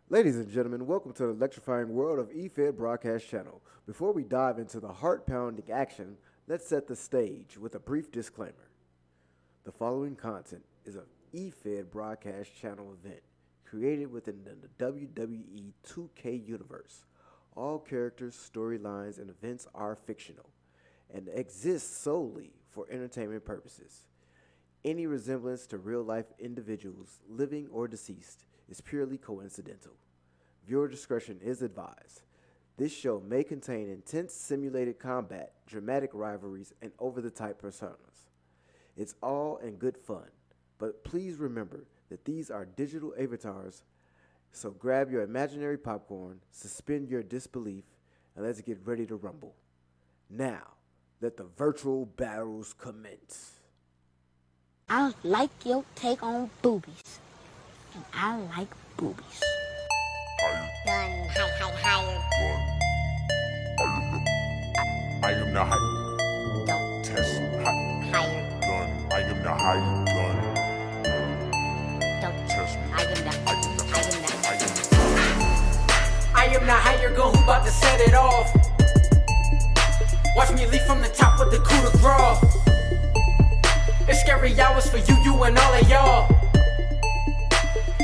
Ladies and gentlemen, welcome to the electrifying world of EFED Broadcast Channel. Before we dive into the heart-pounding action, let's set the stage with a brief disclaimer. The following content is an EFED Broadcast Channel event created within the WWE 2K universe. All characters, storylines, and events are fictional and exist solely for entertainment purposes. Any resemblance to real-life individuals, living or deceased, is purely coincidental. Viewer discretion is advised. This show may contain intense simulated combat, dramatic rivalries, and over-the-top personas. It's all in good fun, but please remember that these are digital avatars, so grab your imaginary popcorn, suspend your disbelief, and let's get ready to rumble. Now, let the virtual battles commence. I like your take on boobies. And I like boobies. Gun, higher. I am the higher. Don't Test higher. gun. I am the higher gun. Don't Test me. I am the I am the I am the higher gun who bout to set it off. Watch me leap from the top with the coup de grace. It's scary hours for you and all of y'all.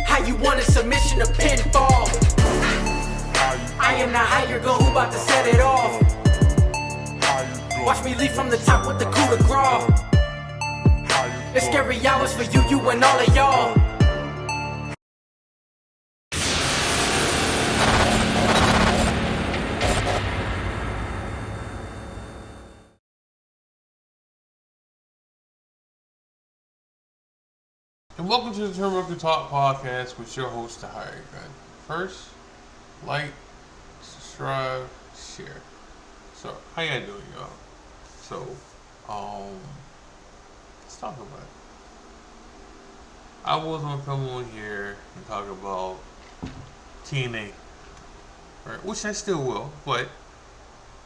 How you want a submission to pinfall? I am the higher gun who bout to set it off. Watch me leap from the top with the coup de grace. It's scary hours for you and all of y'all. And welcome to the Turnbuckle Talk Podcast with your host, the Higher Gun. First, like, subscribe, share. So, how y'all doing, y'all? So, let's talk about it. I was gonna come on here and talk about TNA, right? Which I still will, but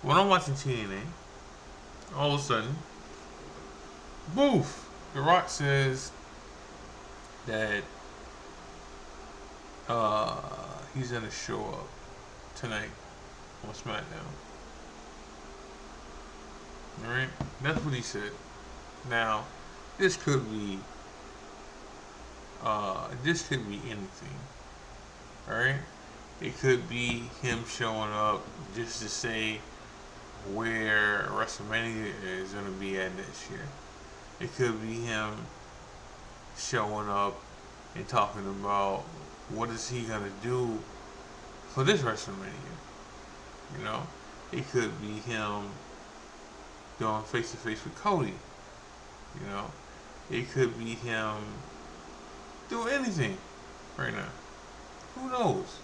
when I'm watching TNA, all of a sudden, boof! The Rock says that he's gonna show up tonight on SmackDown. Alright? That's what he said. Now, this could be anything. Alright? It could be him showing up just to say where WrestleMania is gonna be at next year. It could be him showing up and talking about what is he gonna do for this WrestleMania. You know, it could be him going face to face with Cody. You know, it could be him doing anything right now. Who knows?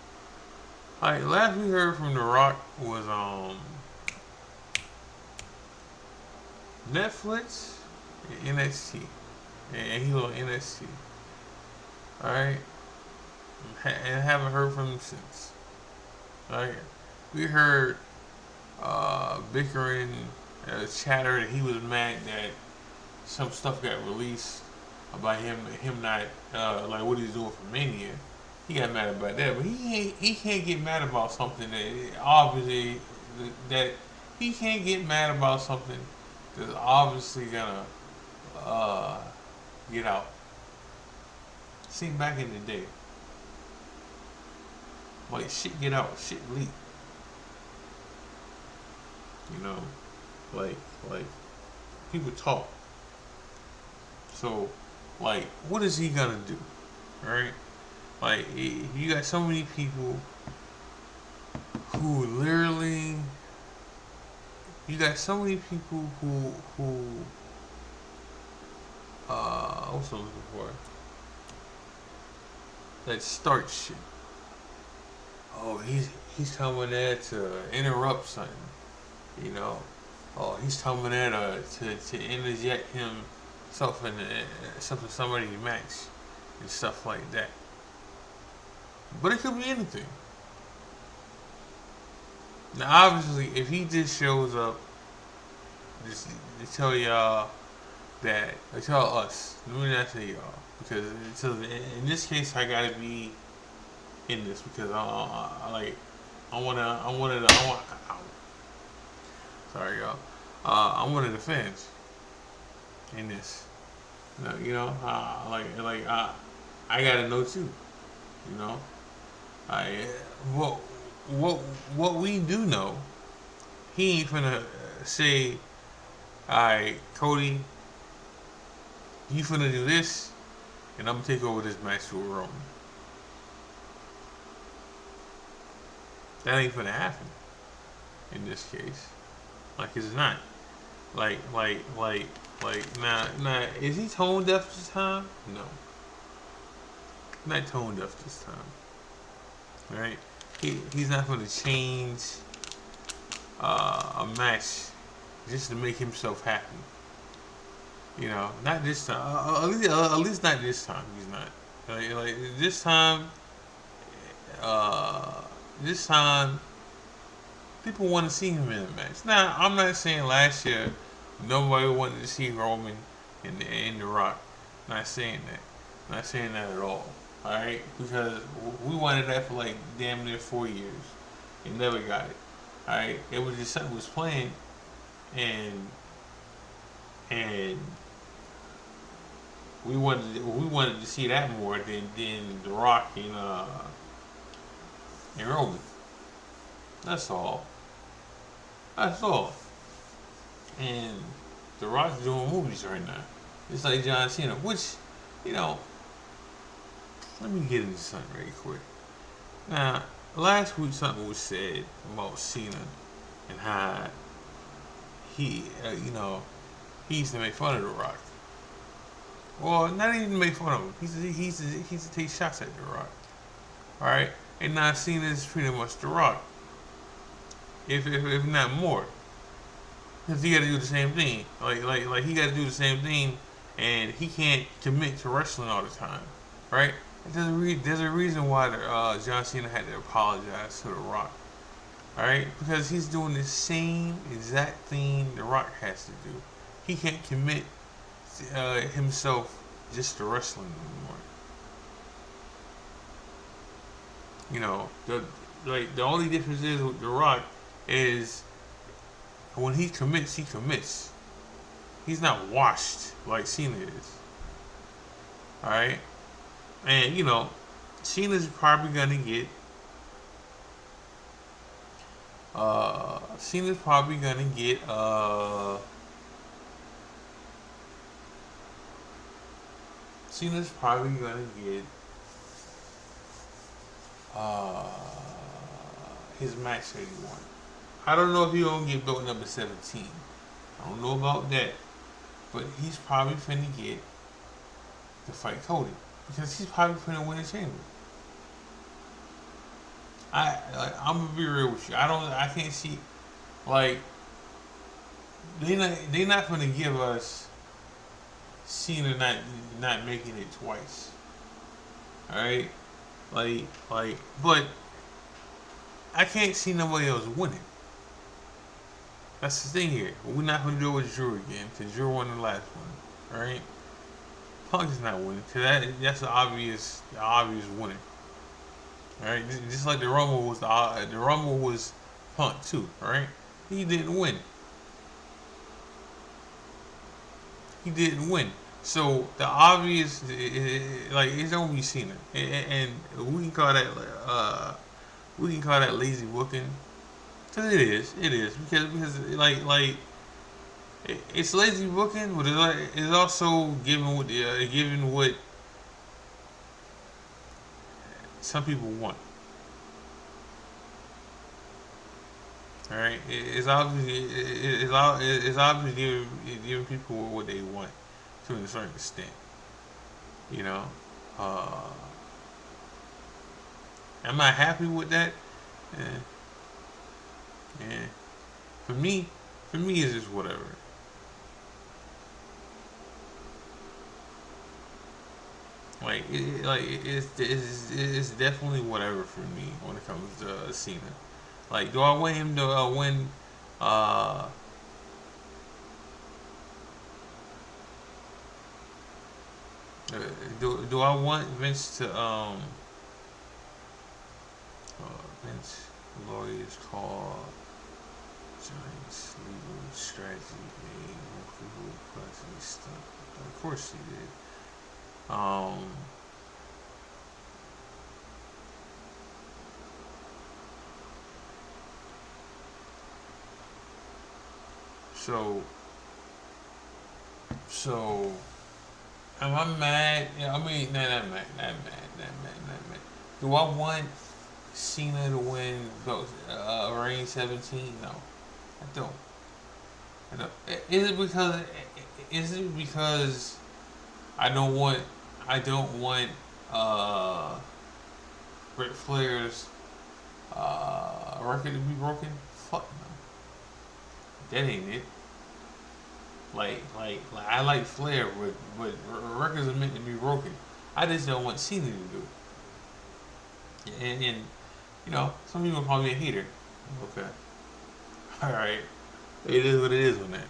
Alright, last we heard from The Rock was Netflix and NXT. And he was on NXT. Alright? And haven't heard from him since. Alright? We heard bickering, chatter that he was mad that some stuff got released about him not like what he's doing for Mania. He got mad about that, but he can't get mad about something that obviously he can't get mad about something that's obviously gonna get out. See, back in the day, like shit get out, shit leak. You know, like people talk. So, like, what is he gonna do, right? Like, you got so many people who literally, you got so many people who what's I'm looking for? That start shit. Oh, he's coming there to interrupt something, you know. Oh, he's coming there to interject himself in somebody's match and stuff like that. But it could be anything. Now, obviously, if he just shows up, just to tell y'all that, or tell us, let me not say y'all, because in this case, I gotta be in this because I want. Sorry, y'all. I'm one of the fans in this. I gotta know too. You know, I what what we do know. He ain't finna say, "Alright, Cody, you finna do this, and I'm gonna take over this match with Roman." That ain't finna happen in this case. Like it's not. Like, now, is he tone deaf this time? No. Not tone deaf this time. Right? He's not going to change a match just to make himself happy. You know, not this time. At least not this time. He's not. Like this time, people want to see him in a match. Now, I'm not saying last year nobody wanted to see Roman in The Rock. Not saying that. Not saying that at all. Alright? Because we wanted that for like damn near 4 years. And never got it. Alright? It was just something was playing and we wanted to see that more than The Rock and Roman. That's all. That's all. And The Rock's doing movies right now. It's like John Cena, which, let me get into something really quick. Now, last week something was said about Cena and how he used to make fun of The Rock. Well, not even to make fun of him. He used to take shots at The Rock. Alright? And now Cena is pretty much The Rock. If not more. Because he got to do the same thing. Like he got to do the same thing, and he can't commit to wrestling all the time. Right? There's a reason why John Cena had to apologize to The Rock. Alright? Because he's doing the same exact thing The Rock has to do. He can't commit himself just to wrestling anymore. The only difference is with The Rock is when he commits, he commits. He's not washed like Cena is. Alright? And, Cena's probably gonna get Cena's probably gonna get his match that he won. I don't know if he's gonna get belt number 17. I don't know about that. But he's probably finna get to fight Cody. Because he's probably finna win the chamber. I'm gonna be real with you. I can't see they not gonna give us Cena not making it twice. Alright? But I can't see nobody else winning. That's the thing here. We're not going to do it with Drew again, because Drew won the last one. Alright? Punk is not winning, because that's the obvious winner. Alright? Just like the Rumble was Punk too. Alright? He didn't win. So the obvious, it's gonna be Cena, and we can call that lazy booking, because it is because it's lazy booking, but it's also given what some people want. All right, it's obviously giving people what they want to a certain extent. Am I happy with that? Yeah. For me, it's just whatever. It's definitely whatever for me when it comes to Cena. Do I want him to win? Do I want Vince to Vince lawyers call Giants legal strategy a multiple classy stuff. Of course he did. So am I mad? Yeah, I mean, not mad. Do I want Cena to win Reign 17? No, I don't. Is it because I don't want Ric Flair's record to be broken? Fuck no. That ain't it. Like I like Flair, but records are meant to be broken. I just don't want Cena to do it. And you know, some people call me a hater. Okay. Alright. It is what it is on that.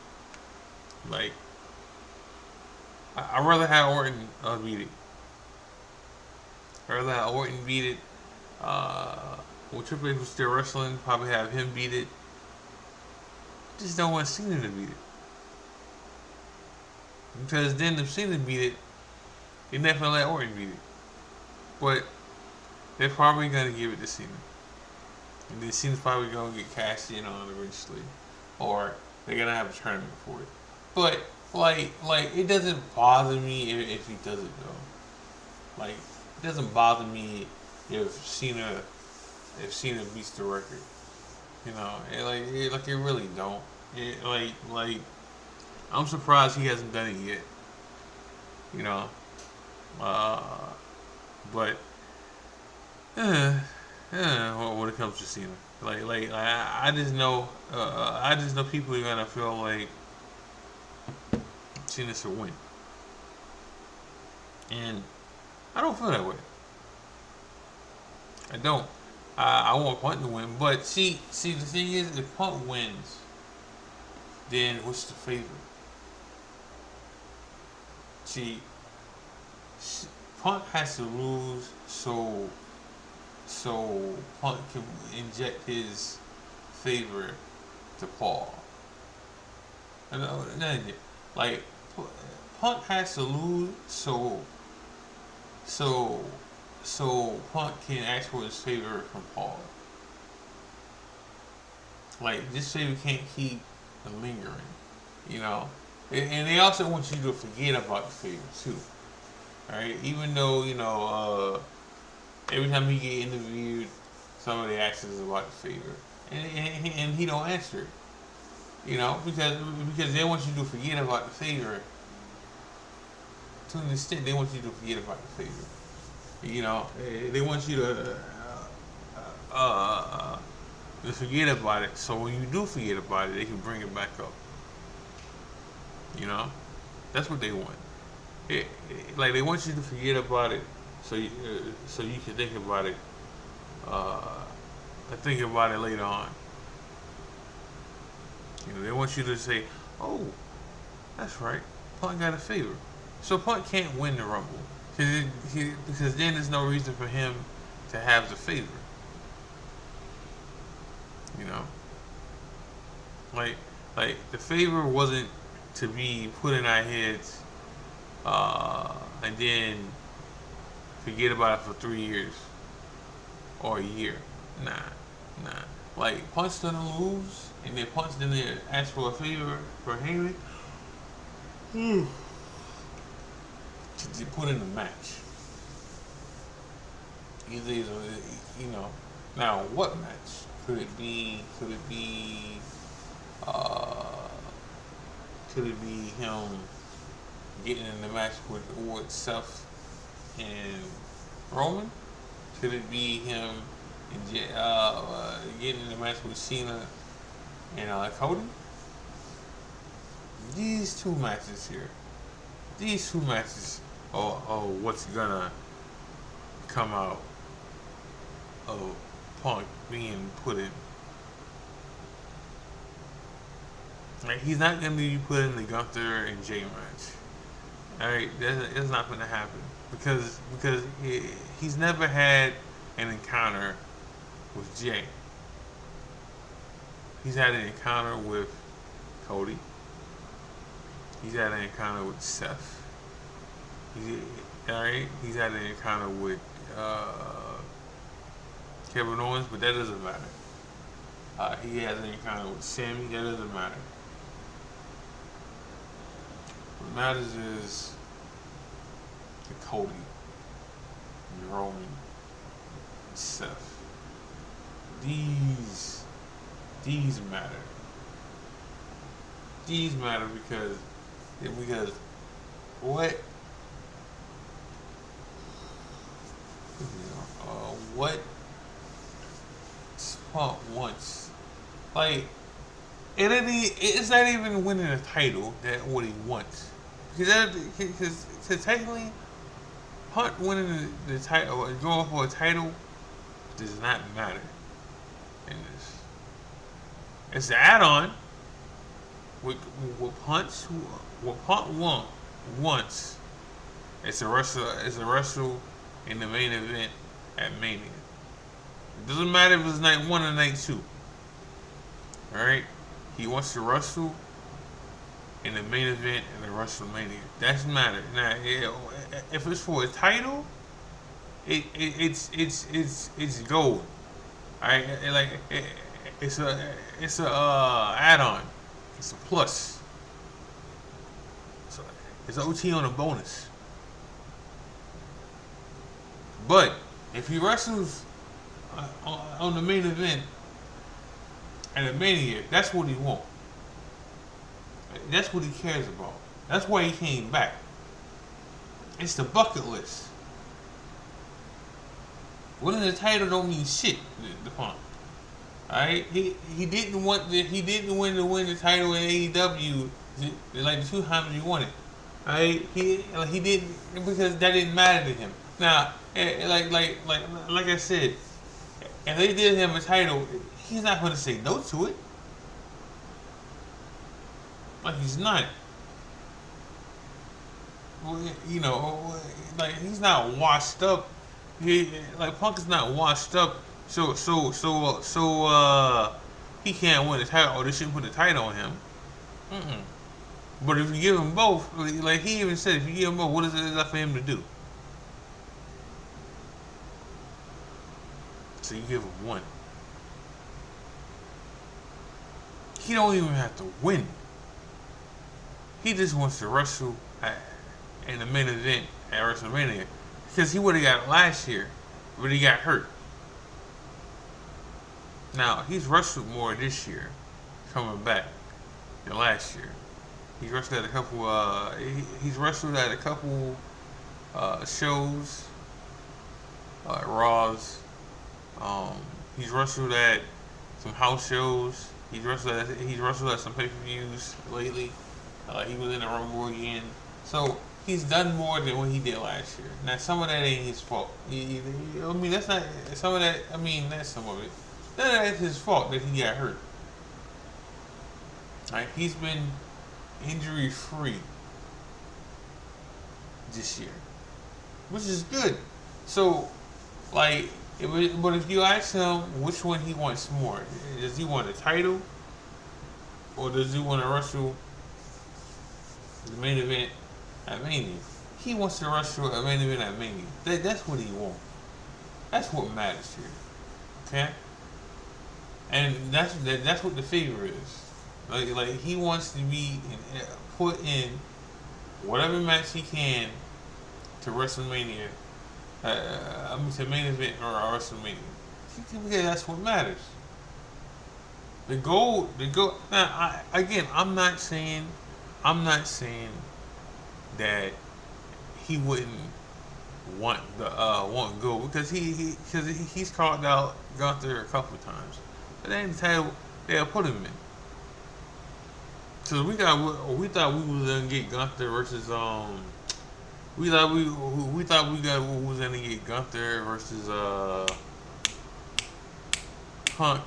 Like, I'd rather have Orton beat it. I'd rather have Orton beat it. When Triple H was still wrestling, probably have him beat it. Just don't want Cena to beat it. Because then if Cena beat it, they never let Orton beat it. But they're probably going to give it to Cena. And then Cena's probably going to get cashed in on eventually. Or they're going to have a tournament for it. But, like it doesn't bother me if he doesn't go. Like, it doesn't bother me if Cena beats the record. You know, it really don't. I'm surprised he hasn't done it yet. You know, but when it comes to Cena, I just know people are gonna feel like Cena should win, and I don't feel that way. I don't. I want Punk to win, but see, the thing is, if Punk wins, then what's the favorite? See, Punk has to lose so Punk can inject his favor to Paul. Like, Punk has to lose so Punk can ask for his favor from Paul. Like, this favor can't keep lingering, you know. And they also want you to forget about the favor too. Alright? Even though, you know, every time he get interviewed, somebody asks us about the favor. And he don't answer it. You know, because they want you to forget about the favor. To an extent, they want you to forget about the favor. You know, they want you to forget about it. So when you do forget about it, they can bring it back up. You know, that's what they want. Like, they want you to forget about it, so you can think about it. Think about it later on. You know, they want you to say, "Oh, that's right, Punk got a favor." So Punk can't win the Rumble because then there's no reason for him to have the favor. You know, like the favor wasn't to be put in our heads and then forget about it for 3 years or a year. Nah. Like, Punk's gonna lose, and then Punk's gonna ask for a favor for Heyman to put in the match. Either, you know, now what match? Could it be him getting in the match with Seth and Roman? Could it be him getting in the match with Cena and Cody? These two matches are what's gonna come out of Punk being put in. Like, he's not gonna be put in the Gunther and Jay match. Alright, that's not gonna happen because he's never had an encounter with Jay. He's had an encounter with Cody. He's had an encounter with Seth. Alright? He's had an encounter with Kevin Owens, but that doesn't matter. He has an encounter with Sammy, that doesn't matter. What matters is the Cody, and Roman, and Seth. These matter. These matter because what Punk wants, like, it's not even winning a title that what he wants, because technically Punk winning the title or going for a title does not matter in this. It's an add-on. What Punk wants is a wrestle in the main event at Mania. It doesn't matter if it's night 1 or night 2. Alright? He wants to wrestle in the main event in the WrestleMania. That's matter. Now, if it's for a title, it's gold. Alright? It's a add-on. It's a plus. So it's OT on a bonus. But if he wrestles on the main event at a Mania, that's what he wants. That's what he cares about. That's why he came back. It's the bucket list. Winning the title don't mean shit to Punk. Alright? He didn't win the title in AEW like the 2 times he won it. Alright? He didn't, because that didn't matter to him. Now, like I said, if they did him a title, he's not going to say no to it. Like, he's not. You know, like, he's not washed up. Punk is not washed up. So he can't win the title, or they shouldn't put the title on him. But if you give him both, like he even said, if you give him both, what is it left for him to do? So you give him one. He don't even have to win. He just wants to wrestle in the main event at WrestleMania, because he would have got it last year, but he got hurt. Now, he's wrestled more this year, coming back, than last year. He's wrestled at a couple. He's wrestled at a couple shows, Raws. He's wrestled at some house shows. He's wrestled at some pay-per-views lately. He was in the Rumble again. So he's done more than what he did last year. Now, some of that ain't his fault. That's not some of that. That's some of it. That's his fault that he got hurt. Right? He's been injury-free this year, which is good. So, but if you ask him which one he wants more, does he want a title, or does he want to wrestle the main event at Mania? He wants to wrestle a main event at Mania. That's what he wants. That's what matters here. Okay? And that's what the favor is. Like he wants to be put in whatever match he can to WrestleMania, to main event or WrestleMania, because that's what matters. The goal. Now, I'm not saying that he wouldn't want gold, because he's called out Gunther a couple of times. But that ain't the title they'll put him in. So we thought we was gonna get Gunther versus we thought we was gonna get Gunther versus Punk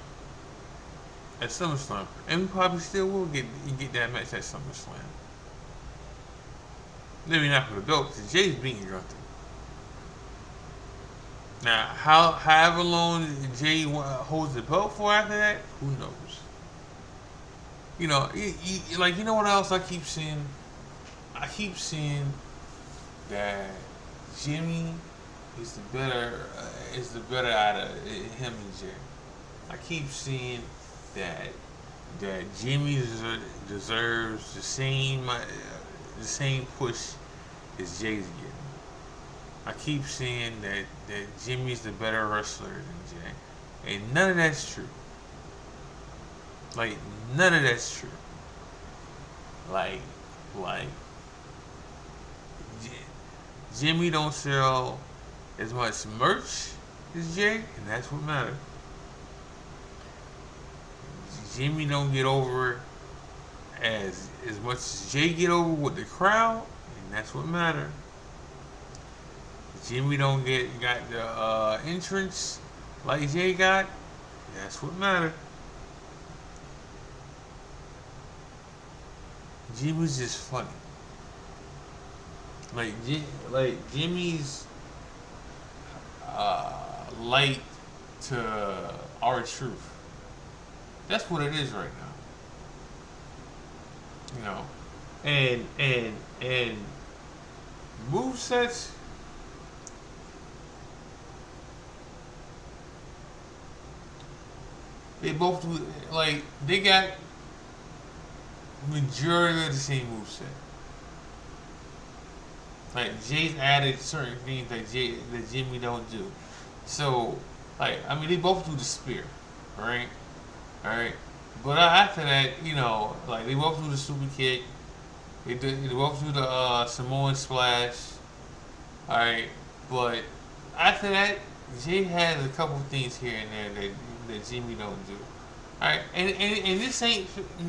at SummerSlam, and we probably still will get that match at SummerSlam. Maybe not for the belt, because Jay's beating Gunther. Now, however long Jay holds the belt for after that, who knows? You know, like, you know what else I keep seeing? I keep seeing that Jimmy is the better out of him and Jay. I keep seeing that Jimmy deserves the same push as Jay's getting. I keep saying that Jimmy's the better wrestler than Jay, and none of that's true. Like, none of that's true. Like Jimmy don't sell as much merch as Jay, and that's what matters. Jimmy don't get over as much as Jay get over with the crowd, and that's what matters. Jimmy don't got the entrance like Jay got. That's what matters. Jimmy's just funny. Like Jimmy's light to our truth. That's what it is right now. You know, and movesets. They both do, like, they got majority of the same moveset. Like, Jay's added certain things that Jimmy don't do. So, like, I mean, they both do the spear, right? Alright? But after that, you know, like, they both do the super kick. They both do the Samoan splash. Alright? But after that, Jay has a couple things here and there that Jimmy don't do. Alright? And this ain't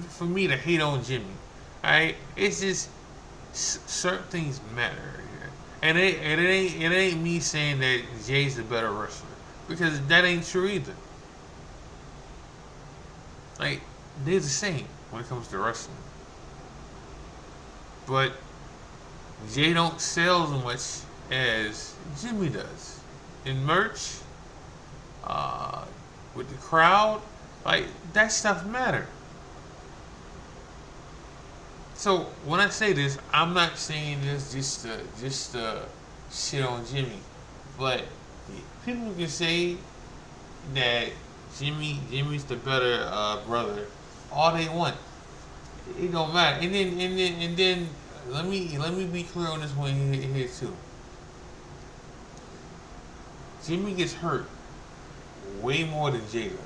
for me to hate on Jimmy. Alright? It's just certain things matter here. And it ain't me saying that Jay's the better wrestler. Because that ain't true either. Like, they're the same when it comes to wrestling. But Jay don't sell as much as Jimmy does. In merch, with the crowd, like, that stuff matter. So when I say this, I'm not saying this just to shit on Jimmy, but people can say that Jimmy's the better brother all they want. It don't matter. And then let me be clear on this one here too. Jimmy gets hurt way more than Jay does.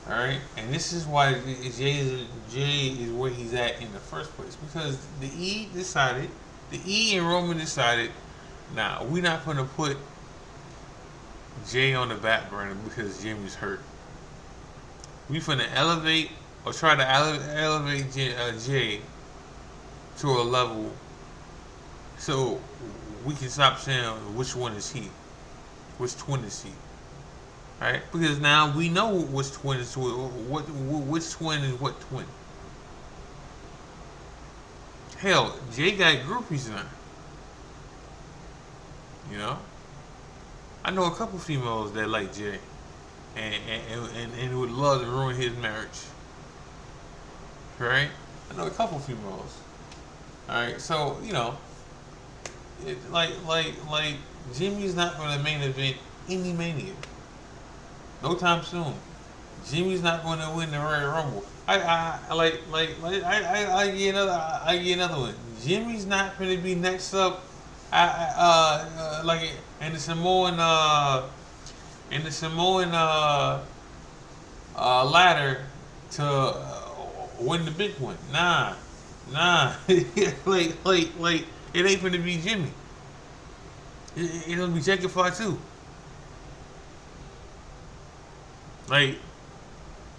Alright? And this is why Jay is where he's at in the first place. Because the E and Roman decided, nah, we're not going to put Jay on the back burner because Jimmy's hurt. We finna elevate or try to elevate Jay to a level so we can stop saying which one is he, which twin is he. Alright? Because now we know which twin is which twin is what twin. Hell, Jay got groupies now. You know? I know a couple females that like Jay and would love to ruin his marriage. Right? I know a couple females. Alright, so, you know, like Jimmy's not gonna main event any Mania. No time soon. Jimmy's not going to win the Royal Rumble. I get another one. Jimmy's not going to be next up. Like in the Samoan ladder to win the big one. Nah. like it ain't going to be Jimmy. It's going to be Jacob Fatu. Like,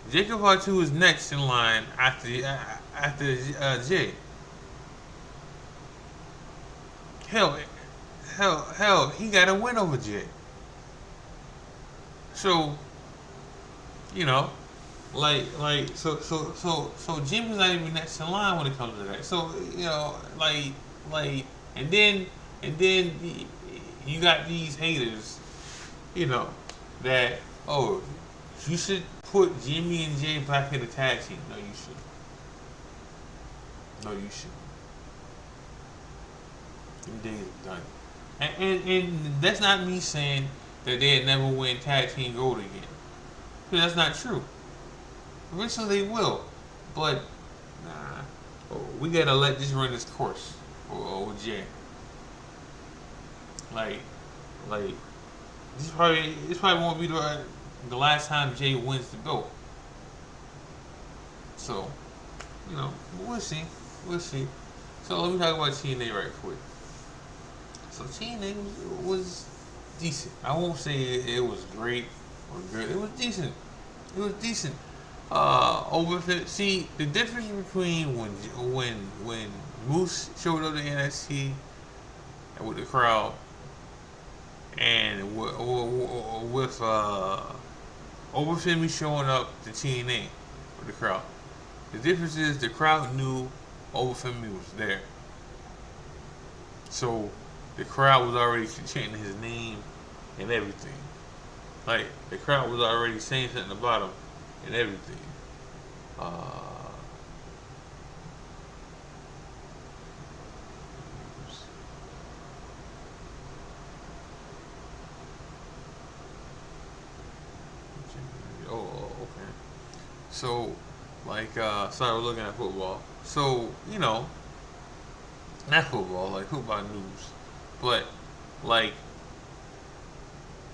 Jacob Fatu is next in line after Jay. Hell, he got a win over Jay. So, you know, so Jimmy's not even next in line when it comes to that. So, you know, and then you got these haters you know, that, oh, you should put Jimmy and Jay back in the tag team. No, you shouldn't. No, you shouldn't. Them days are done. And that's not me saying that they'd never win tag team gold again. Because that's not true. Eventually they will. But, nah. We gotta let this run its course. With Jay. Like, this probably won't be the last time Jay wins the belt. So, you know, we'll see. We'll see. So let me talk about TNA right quick. So TNA was decent. I won't say it was great or good. It was decent. It was decent. See, the difference between when Moose showed up to NXT with the crowd and with Overfemi showing up to TNA with the crowd. The difference is the crowd knew Overfemi was there. So the crowd was already chanting his name and everything. Like, the crowd was already saying something about him and everything. Okay. So, like, sorry, we're looking at football. So, you know, not football, like football news. But, like,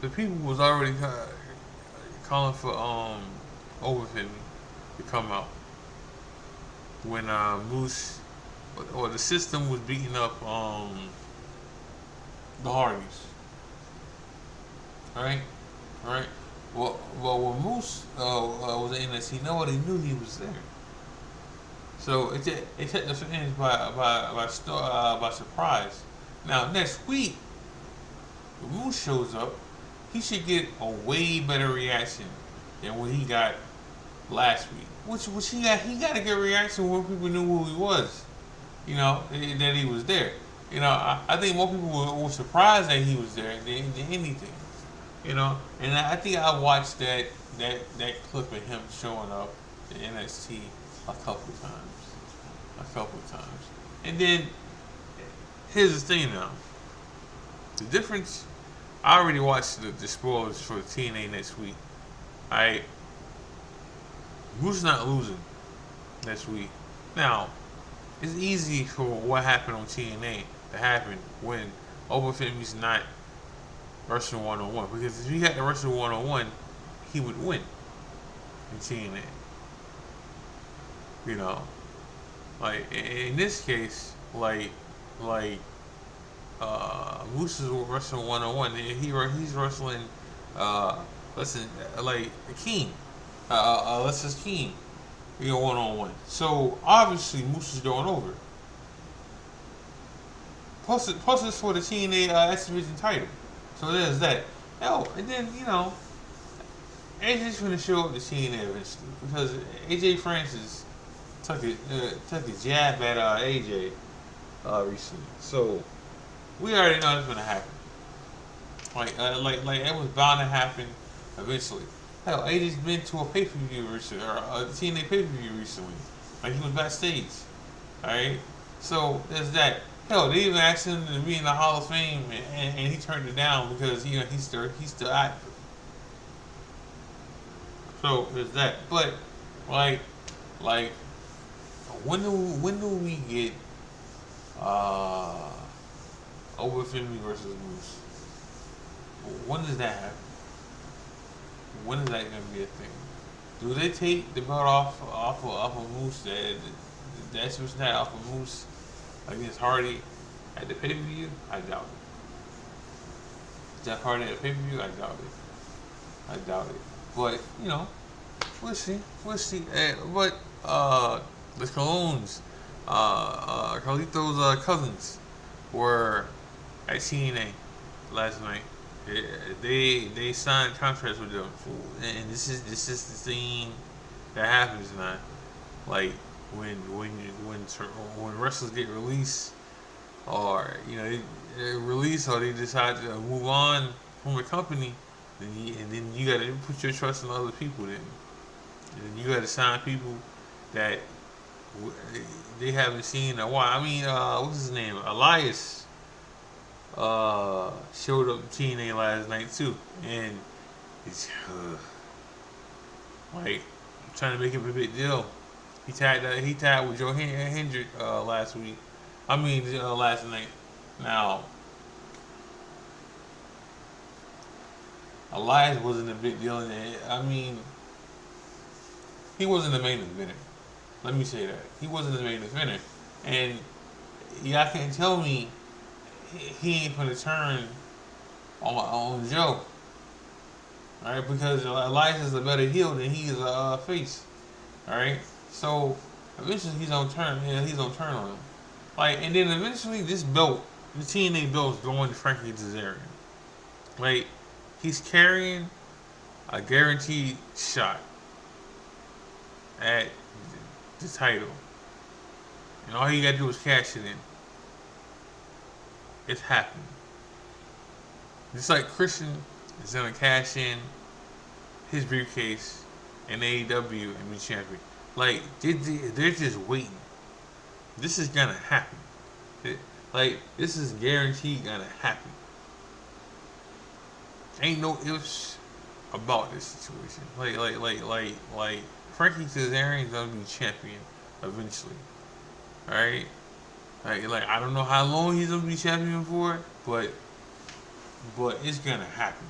the people was already calling for Overfemi to come out when Moose or the system was beating up the Hardys. Alright? Well, when Moose was in NXT, nobody knew he was there. So it took the fans by surprise. Now next week, when Moose shows up, he should get a way better reaction than what he got last week. Which he got a good reaction when people knew who he was. You know, that he was there. You know, I think more people were surprised that he was there than anything. You know, and I think I watched that clip of him showing up to NXT a couple times. And then here's the thing now. The difference. I already watched the spoilers for the TNA next week. Alright, Moose not losing next week. Now, it's easy for what happened on TNA to happen when Overfemi's not wrestling one-on-one. Because if he had to wrestle one-on-one, he would win in TNA. You know, like in this case, like Moose is wrestling one-on-one. He's wrestling, like Akeem, Alexis Akeem, one-on-one. So obviously Moose is going over. Plus it's for the TNA X Division title. So there's that. Oh, and then AJ's gonna show up to TNA eventually because AJ Francis took a jab at AJ recently. So we already know it's gonna happen. Like it was bound to happen eventually. Hell, AJ's been to a pay-per-view recently, or a TNA pay-per-view recently. Like, he was backstage. Alright? So there's that. Hell, they even asked him to be in the Hall of Fame, and he turned it down because he's still active. So there's that. But like when do we get Overfemi versus Moose? When does that happen? When is that gonna be a thing? Do they take the belt off of Moose? That's what's that off of Moose against Hardy at the pay-per-view? I doubt it. Jeff Hardy at the pay-per-view? I doubt it. But we'll see. But the Colognes, Carlito's cousins, were at TNA last night. They signed contracts with them, and this is the thing that happens now. Like when wrestlers get released, or they release, or they decide to move on from the company, and then you gotta put your trust in other people. Then, and then you gotta sign people that they haven't seen in a while. I mean, what's his name? Elias showed up to TNA last night too, and it's like trying to make him a big deal. He tied with Joe Hendrick last week. Last night. Now, Elias wasn't a big deal. I mean, he wasn't the main eventer. Let me say that. He wasn't the main eventer. And y'all can't tell me he ain't gonna turn on Joe. Alright, because Elias is a better heel than he is a face. Alright? So eventually he's gonna turn on him. Like, and then eventually this belt, the TNA belt, is going to Frankie Kazarian. Like, he's carrying a guaranteed shot at the title. And all you gotta do is cash it in. It's happening. Just like Christian is gonna cash in his briefcase in AEW and be champion. Like, they're just waiting. This is gonna happen. This is guaranteed gonna happen. Ain't no ifs about this situation. Like Frankie Kazarian is gonna be champion eventually. Alright? Like I don't know how long he's gonna be champion for, but it's gonna happen.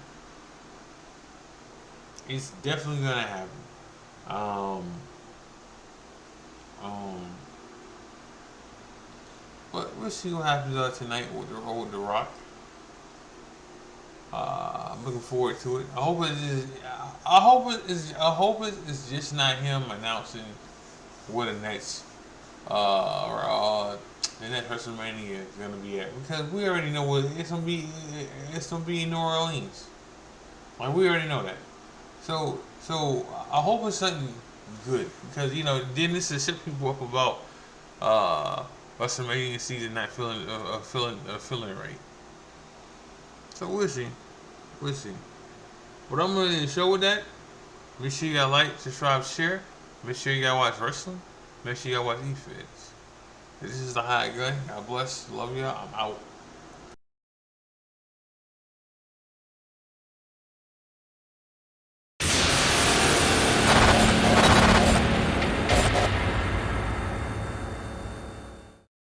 It's definitely gonna happen. But we'll see what happens tonight with the Rock. I'm looking forward to it. I hope it's just not him announcing where the next the next WrestleMania is gonna be at, because we already know what it's gonna be. It's gonna be in New Orleans. Like, we already know that. So I hope it's something good, because then this will set people up about WrestleMania season not feeling right. So we'll see. But I'm gonna show with that. Make sure you got like, subscribe, share. Make sure you gotta watch wrestling. Make sure you gotta watch EFBC. This is the Hot Gun. God bless. Love y'all. I'm out.